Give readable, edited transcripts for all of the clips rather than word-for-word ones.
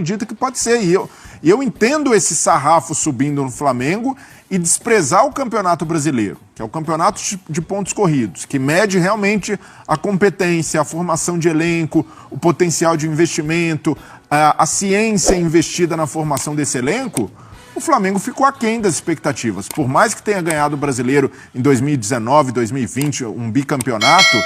acredita que pode ser. E eu entendo esse sarrafo subindo no Flamengo e desprezar o Campeonato Brasileiro, que é o campeonato de pontos corridos, que mede realmente a competência, a formação de elenco, o potencial de investimento, a ciência investida na formação desse elenco. O Flamengo ficou aquém das expectativas. Por mais que tenha ganhado o Brasileiro em 2019, 2020, um bicampeonato,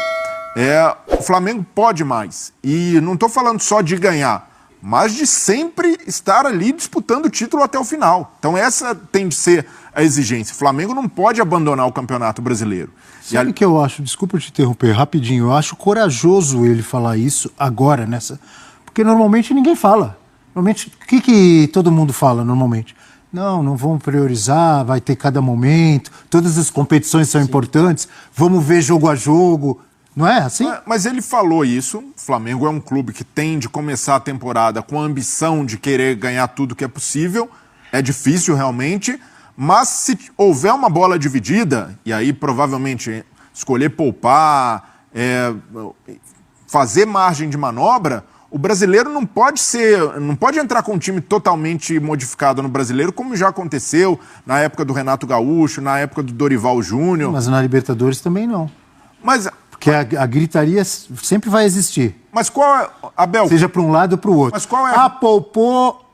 o Flamengo pode mais. E não estou falando só de ganhar, mas de sempre estar ali disputando o título até o final. Então essa tem de ser a exigência. O Flamengo não pode abandonar o Campeonato Brasileiro. Sabe o que eu acho? Desculpa te interromper rapidinho. Eu acho corajoso ele falar isso agora, porque normalmente ninguém fala. Normalmente, o que todo mundo fala normalmente? Não vamos priorizar, vai ter cada momento, todas as competições são importantes, vamos ver jogo a jogo. Não é assim? Mas ele falou isso. O Flamengo é um clube que tem de começar a temporada com a ambição de querer ganhar tudo que é possível. É difícil realmente, mas se houver uma bola dividida, e aí provavelmente escolher poupar, fazer margem de manobra, o brasileiro não pode entrar com um time totalmente modificado no brasileiro, como já aconteceu na época do Renato Gaúcho, na época do Dorival Júnior. Mas na Libertadores também não. Porque a gritaria sempre vai existir. Mas qual é, Abel? Seja para um lado ou para o outro. Mas qual é? Poupou,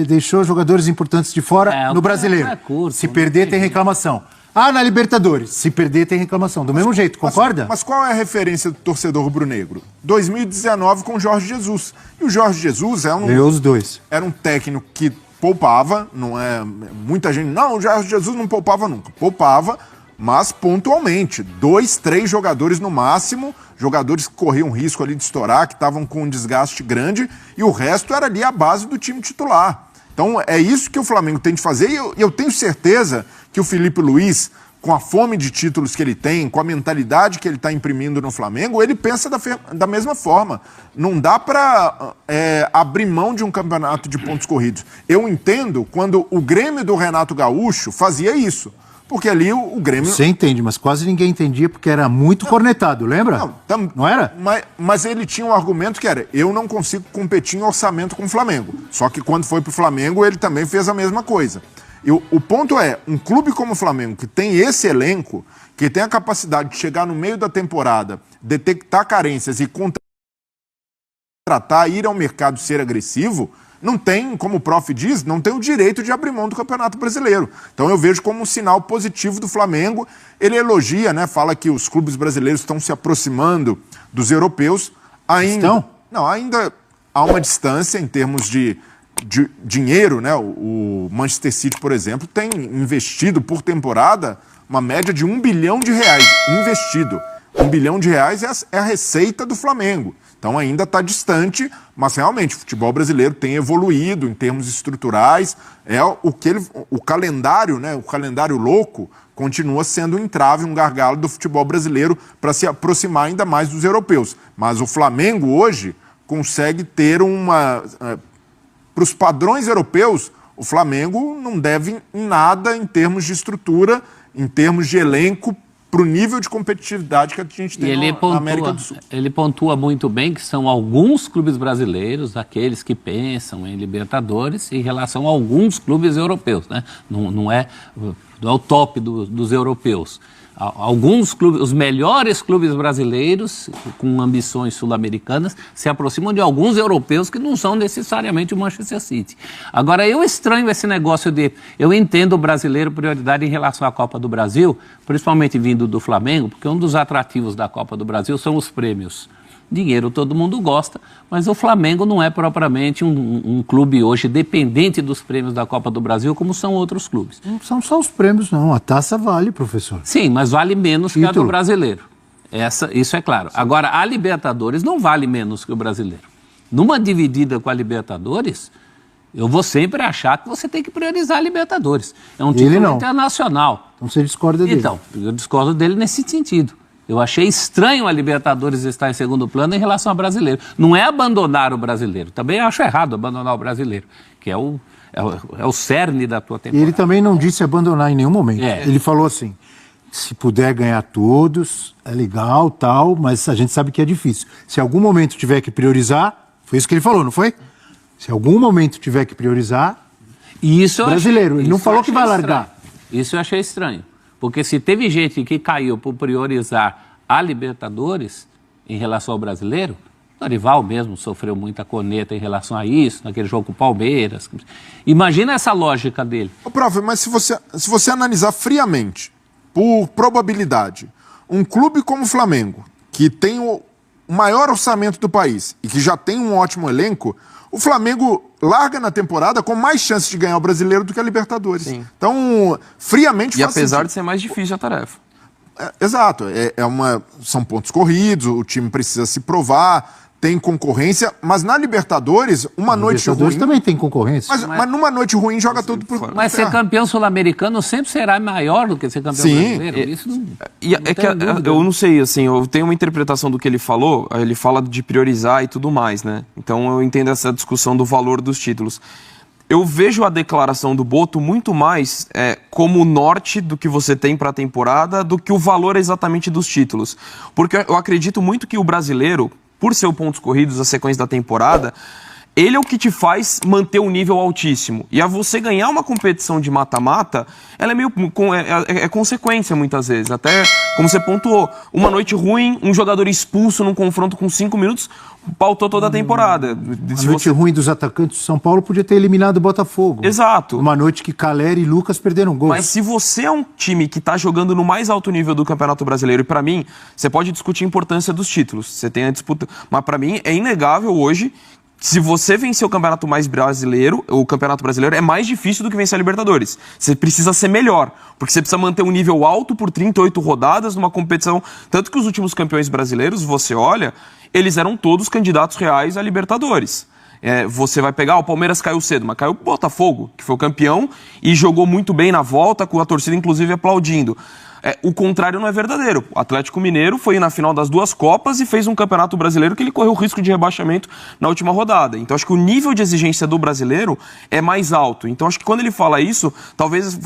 deixou jogadores importantes de fora no brasileiro. Se perder, tem reclamação. Na Libertadores, se perder, tem reclamação. Do mesmo jeito, concorda? Mas qual é a referência do torcedor rubro-negro? 2019 com o Jorge Jesus. E o Jorge Jesus ganhou os dois. Era um técnico que poupava, não é? Muita gente. Não, o Jorge Jesus não poupava nunca. Poupava, mas pontualmente. 2, 3 jogadores no máximo, jogadores que corriam risco ali de estourar, que estavam com um desgaste grande, e o resto era ali a base do time titular. Então é isso que o Flamengo tem de fazer, e eu tenho certeza que o Felipe Luiz, com a fome de títulos que ele tem, com a mentalidade que ele está imprimindo no Flamengo, ele pensa da mesma forma. Não dá para abrir mão de um campeonato de pontos corridos. Eu entendo quando o Grêmio do Renato Gaúcho fazia isso. Porque ali o Grêmio... Você entende, mas quase ninguém entendia porque era muito cornetado, lembra? Não era? Mas ele tinha um argumento que era: eu não consigo competir em orçamento com o Flamengo. Só que quando foi pro Flamengo, ele também fez a mesma coisa. E o ponto é, um clube como o Flamengo, que tem esse elenco, que tem a capacidade de chegar no meio da temporada, detectar carências e contratar, ir ao mercado, ser agressivo, não tem, como o prof diz, não tem o direito de abrir mão do Campeonato Brasileiro. Então eu vejo como um sinal positivo do Flamengo. Ele elogia, fala que os clubes brasileiros estão se aproximando dos europeus. Ainda há uma distância em termos de dinheiro, O Manchester City, por exemplo, tem investido por temporada uma média de R$1 bilhão investido. R$1 bilhão é a receita do Flamengo. Então ainda está distante, mas realmente o futebol brasileiro tem evoluído em termos estruturais. O calendário, o calendário louco, continua sendo um entrave, um gargalo do futebol brasileiro para se aproximar ainda mais dos europeus. Mas o Flamengo hoje consegue ter para os padrões europeus, o Flamengo não deve em nada em termos de estrutura, em termos de elenco, para o nível de competitividade que a gente tem na América do Sul. Ele pontua muito bem que são alguns clubes brasileiros, aqueles que pensam em Libertadores, em relação a alguns clubes europeus, Não é o top dos europeus. Alguns clubes, os melhores clubes brasileiros, com ambições sul-americanas, se aproximam de alguns europeus que não são necessariamente o Manchester City. Agora, eu estranho esse negócio eu entendo o brasileiro prioridade em relação à Copa do Brasil, principalmente vindo do Flamengo, porque um dos atrativos da Copa do Brasil são os prêmios. Dinheiro todo mundo gosta, mas o Flamengo não é propriamente um clube hoje dependente dos prêmios da Copa do Brasil, como são outros clubes. Não são só os prêmios, não. A taça vale, professor. Sim, mas vale menos que a do brasileiro. Isso é claro. Sim. Agora, a Libertadores não vale menos que o brasileiro. Numa dividida com a Libertadores, eu vou sempre achar que você tem que priorizar a Libertadores. É um título internacional. Então você discorda dele? Então, eu discordo dele nesse sentido. Eu achei estranho a Libertadores estar em segundo plano em relação ao brasileiro. Não é abandonar o brasileiro. Também acho errado abandonar o brasileiro, que é o cerne da tua temporada. E ele também não disse abandonar em nenhum momento. Ele falou assim, se puder ganhar todos, é legal, tal, mas a gente sabe que é difícil. Se em algum momento tiver que priorizar, foi isso que ele falou, não foi? Se em algum momento tiver que priorizar, E isso eu brasileiro. Ele não isso falou eu que achei vai largar. estranho. Isso eu achei estranho. Porque se teve gente que caiu por priorizar a Libertadores em relação ao brasileiro, o Dorival mesmo sofreu muita corneta em relação a isso, naquele jogo com o Palmeiras. Imagina essa lógica dele. Ô, prof, mas se você analisar friamente, por probabilidade, um clube como o Flamengo, que tem o maior orçamento do país e que já tem um ótimo elenco, o Flamengo larga na temporada com mais chance de ganhar o Brasileiro do que a Libertadores. Sim. Então, friamente... E faz apesar sentido. de ser mais difícil a tarefa. Exato, são pontos corridos, o time precisa se provar, tem concorrência, mas na Libertadores, uma noite Libertadores ruim... também tem concorrência. Mas numa noite ruim joga tudo por Mas ser campeão sul-americano sempre será maior do que ser campeão Sim. brasileiro. Isso não, E não é que tenho dúvida. eu não sei, assim, eu tenho uma interpretação do que ele falou, ele fala de priorizar e tudo mais, né? Então eu entendo essa discussão do valor dos títulos. Eu vejo a declaração do Boto muito mais como o norte do que você tem para a temporada do que o valor exatamente dos títulos. Porque eu acredito muito que o brasileiro, por ser o pontos corridos, a sequência da temporada, ele é o que te faz manter o nível altíssimo. E a você ganhar uma competição de mata-mata, ela é meio consequência muitas vezes. Até, como você pontuou, uma noite ruim, um jogador expulso num confronto com 5 minutos, pautou toda a temporada. A noite ruim dos atacantes do São Paulo podia ter eliminado o Botafogo. Exato. Uma noite que Caleri e Lucas perderam gol. Mas se você é um time que está jogando no mais alto nível do Campeonato Brasileiro, e para mim, você pode discutir a importância dos títulos. Você tem a disputa. Mas para mim é inegável hoje. Se você vencer o Campeonato mais brasileiro, o Campeonato Brasileiro é mais difícil do que vencer a Libertadores. Você precisa ser melhor, porque você precisa manter um nível alto por 38 rodadas numa competição. Tanto que os últimos campeões brasileiros, você olha, eles eram todos candidatos reais a Libertadores. Você vai pegar, o Palmeiras caiu cedo, mas caiu o Botafogo, que foi o campeão e jogou muito bem na volta, com a torcida inclusive aplaudindo. O contrário não é verdadeiro. O Atlético Mineiro foi na final das 2 Copas e fez um Campeonato Brasileiro que ele correu o risco de rebaixamento na última rodada. Então acho que o nível de exigência do brasileiro é mais alto. Então acho que quando ele fala isso, talvez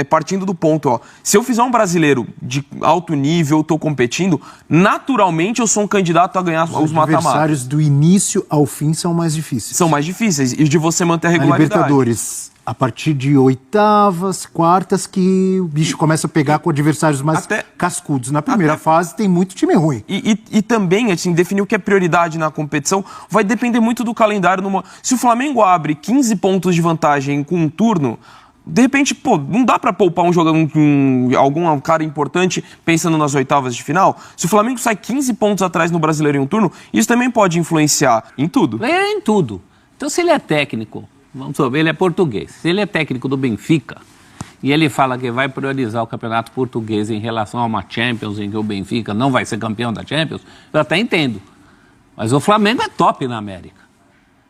partindo do ponto, ó, se eu fizer um brasileiro de alto nível, estou competindo, naturalmente eu sou um candidato a ganhar os mata-mata. Os adversários do início ao fim são mais difíceis. São mais difíceis e de você manter a Na regularidade. Libertadores, a partir de oitavas, quartas, que o bicho começa a pegar com adversários mais cascudos. Na primeira fase tem muito time ruim. E também, assim, definir o que é prioridade na competição vai depender muito do calendário. Se o Flamengo abre 15 pontos de vantagem com um turno, de repente, não dá pra poupar um jogador, algum cara importante pensando nas oitavas de final. Se o Flamengo sai 15 pontos atrás no Brasileiro em um turno, isso também pode influenciar em tudo. É em tudo. Então, se ele é técnico, vamos saber, ele é português. Se ele é técnico do Benfica e ele fala que vai priorizar o campeonato português em relação a uma Champions, em que o Benfica não vai ser campeão da Champions, eu até entendo. Mas o Flamengo é top na América.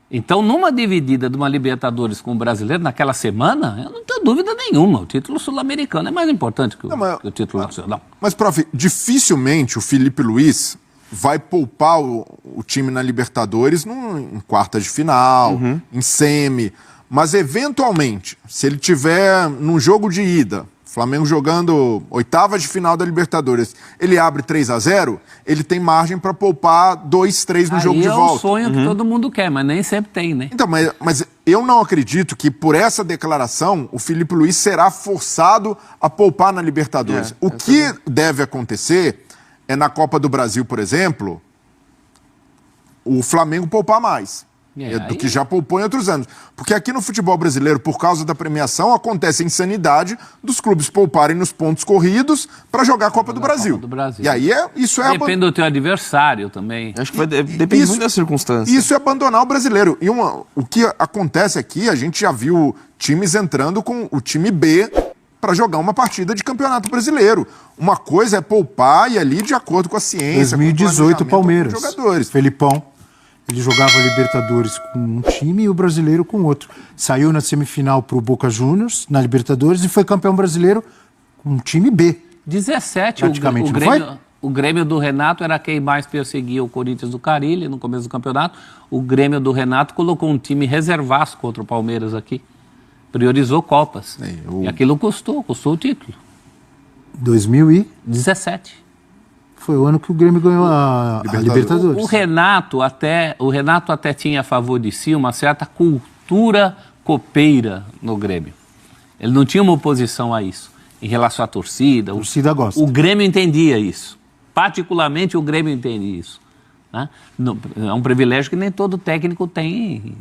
Então, numa dividida de uma Libertadores com o brasileiro naquela semana, eu não tenho dúvida nenhuma. O título sul-americano é mais importante que o título nacional. Mas, prof, dificilmente o Felipe Luiz vai poupar o time na Libertadores em quartas de final, em semi. Mas, eventualmente, se ele tiver num jogo de ida, Flamengo jogando oitavas de final da Libertadores, ele abre 3-0, ele tem margem para poupar 2-3 no jogo de volta. É um sonho que todo mundo quer, mas nem sempre tem, né? Então, mas eu não acredito que por essa declaração o Felipe Luiz será forçado a poupar na Libertadores. O que deve acontecer é na Copa do Brasil, por exemplo, o Flamengo poupar mais. Do que já poupou em outros anos. Porque aqui no futebol brasileiro, por causa da premiação, acontece a insanidade dos clubes pouparem nos pontos corridos para jogar a Copa do Brasil. Brasil. E aí isso é... Depende do teu adversário também. Acho que depende muito da circunstância. Isso é abandonar o brasileiro. E o que acontece aqui, a gente já viu times entrando com o time B para jogar uma partida de campeonato brasileiro. Uma coisa é poupar e ali de acordo com a ciência. 2018 Palmeiras. Com jogadores. Felipão. Ele jogava Libertadores com um time e o brasileiro com outro. Saiu na semifinal para o Boca Juniors, na Libertadores, e foi campeão brasileiro com um time B. 17, praticamente, não foi? O Grêmio do Renato era quem mais perseguia o Corinthians do Carille no começo do campeonato. O Grêmio do Renato colocou um time reservaço contra o Palmeiras aqui. Priorizou Copas. E aquilo custou o título. 2017. Foi o ano que o Grêmio ganhou a Libertadores. O Renato até tinha a favor de si uma certa cultura copeira no Grêmio. Ele não tinha uma oposição a isso. Em relação à torcida. A torcida gosta. O Grêmio entendia isso. Particularmente o Grêmio entende isso. Né? É um privilégio que nem todo técnico tem.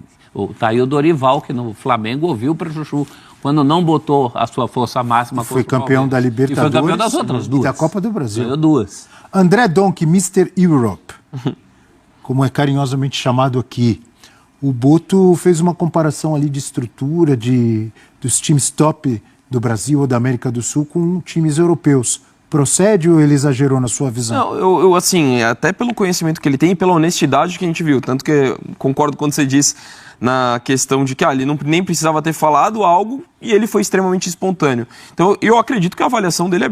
Tá aí o Dorival, que no Flamengo ouviu para Chuchu, quando não botou a sua força máxima. Foi campeão da Libertadores. E foi campeão das outras duas. E da Copa do Brasil. Ganhou duas. André Donk, Mr. Europe, como é carinhosamente chamado aqui. O Boto fez uma comparação ali de estrutura dos times top do Brasil ou da América do Sul com times europeus. Procede ou ele exagerou na sua visão? Não, eu assim, até pelo conhecimento que ele tem e pela honestidade que a gente viu, tanto que concordo quando você diz na questão de que ele nem precisava ter falado algo e ele foi extremamente espontâneo. Então eu acredito que a avaliação dele é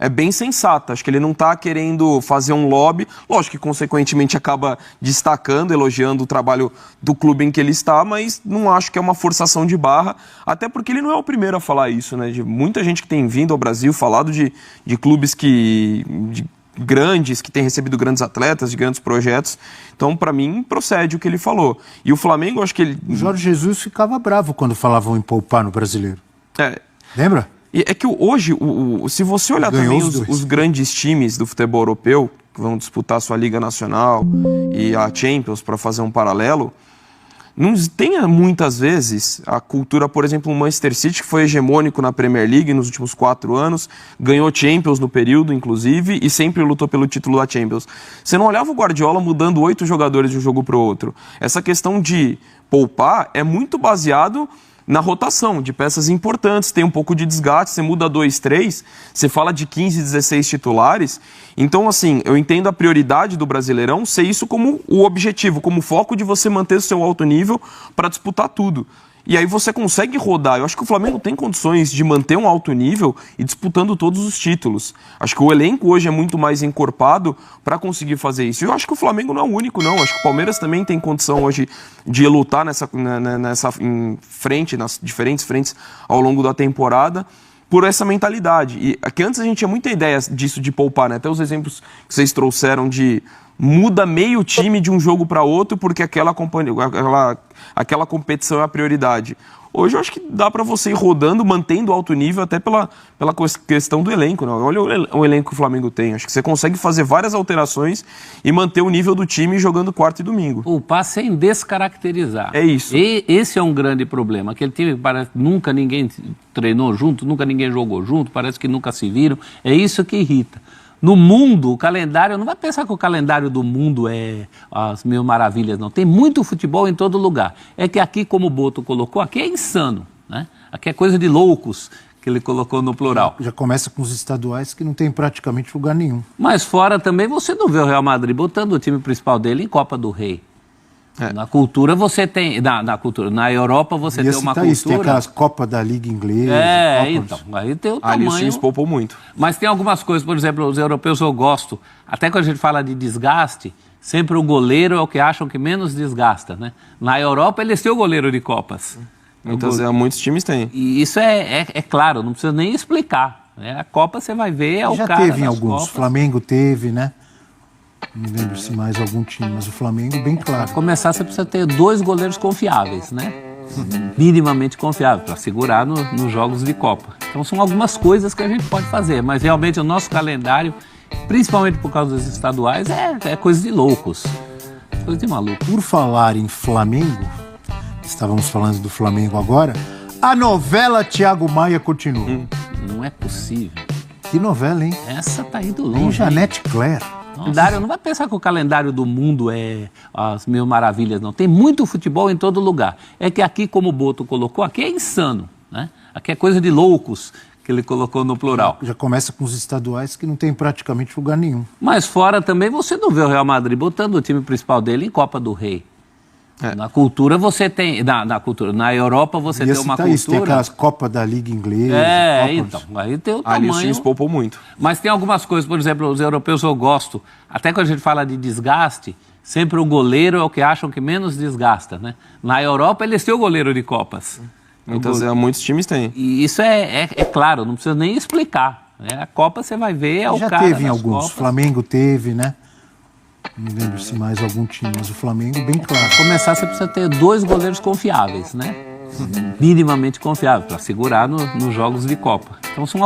bem sensata. Acho que ele não está querendo fazer um lobby, lógico que consequentemente acaba destacando, elogiando o trabalho do clube em que ele está, mas não acho que é uma forçação de barra, até porque ele não é o primeiro a falar isso, né? De muita gente que tem vindo ao Brasil, falado de clubes grandes, que têm recebido grandes atletas, de grandes projetos. Então, para mim, procede o que ele falou. E o Flamengo, acho que ele... O Jorge Jesus ficava bravo quando falavam em poupar no Brasileiro. Lembra? É que hoje, se você olhar também os grandes times do futebol europeu, que vão disputar a sua Liga Nacional e a Champions, para fazer um paralelo, não tem muitas vezes a cultura, por exemplo, o Manchester City, que foi hegemônico na Premier League nos últimos 4 anos, ganhou Champions no período, inclusive, e sempre lutou pelo título da Champions. Você não olhava o Guardiola mudando 8 jogadores de um jogo para o outro. Essa questão de poupar é muito baseado na rotação de peças importantes, tem um pouco de desgaste, você muda 2, 3, você fala de 15, 16 titulares. Então, assim, eu entendo a prioridade do Brasileirão ser isso como o objetivo, como foco de você manter o seu alto nível para disputar tudo. E aí você consegue rodar. Eu acho que o Flamengo tem condições de manter um alto nível e disputando todos os títulos. Acho que o elenco hoje é muito mais encorpado para conseguir fazer isso. E eu acho que o Flamengo não é o único, não. Acho que o Palmeiras também tem condição hoje de lutar em frente, nas diferentes frentes ao longo da temporada, por essa mentalidade. E que antes a gente tinha muita ideia disso de poupar, né? Até os exemplos que vocês trouxeram de muda meio time de um jogo para outro porque aquela competição é a prioridade. Hoje eu acho que dá para você ir rodando, mantendo alto nível, até pela questão do elenco. Né? Olha o elenco que o Flamengo tem. Acho que você consegue fazer várias alterações e manter o nível do time jogando quarta e domingo. Poupar sem descaracterizar. É isso. E esse é um grande problema. Aquele time que parece que nunca ninguém treinou junto, nunca ninguém jogou junto, parece que nunca se viram. É isso que irrita. No mundo, o calendário, não vai pensar que o calendário do mundo é as mil maravilhas, não. Tem muito futebol em todo lugar. É que aqui, como o Boto colocou, aqui é insano, né? Aqui é coisa de loucos, que ele colocou no plural. Já começa com os estaduais que não tem praticamente lugar nenhum. Mas fora também, você não vê o Real Madrid botando o time principal dele em Copa do Rei. Na cultura você tem, na Europa você tem uma cultura... Isso, tem aquelas Copas da Liga Inglesa. Então, aí tem o tamanho... Ali o Cis poupou muito. Mas tem algumas coisas, por exemplo, os europeus eu gosto, até quando a gente fala de desgaste, sempre o goleiro é o que acham que menos desgasta, né? Na Europa eles têm o goleiro de Copas. Muitos times têm. E isso é claro, não precisa nem explicar. Né? A Copa você vai ver, o cara já teve em alguns, Copas. O Flamengo teve, né? Não lembro se mais algum time, mas o Flamengo, bem claro. Para começar, você precisa ter 2 goleiros confiáveis, né? Minimamente confiáveis, para segurar nos jogos de Copa. Então, são algumas coisas que a gente pode fazer, mas realmente o nosso calendário, principalmente por causa dos estaduais, é coisa de loucos. Coisa de maluco. Por falar em Flamengo, estávamos falando do Flamengo agora, a novela Thiago Maia continua. Não é possível. Que novela, hein? Essa tá indo longe. Tem Janete Claire. Não vai pensar que o calendário do mundo é as mil maravilhas, não. Tem muito futebol em todo lugar. É que aqui, como o Boto colocou, aqui é insano, né? Aqui é coisa de loucos, que ele colocou no plural. Já começa com os estaduais que não tem praticamente lugar nenhum. Mas fora também você não vê o Real Madrid botando o time principal dele em Copa do Rei. Na cultura você tem... Na Europa você tem uma cultura... Isso, tem aquelas Copas da Liga Inglesa. Então, aí tem o tamanho... Ali o Cis poupou muito. Mas tem algumas coisas, por exemplo, os europeus eu gosto, até quando a gente fala de desgaste, sempre o goleiro é o que acham que menos desgasta, né? Na Europa eles têm o goleiro de Copas. Muitos times têm. E isso é claro, não precisa nem explicar. A Copa você vai ver, é o Já cara teve em das alguns. Copas. Flamengo teve, né? Não me lembro se mais algum time, mas o Flamengo bem claro. Para começar, você precisa ter 2 goleiros confiáveis, né? Minimamente confiáveis, para segurar nos jogos de Copa. Então são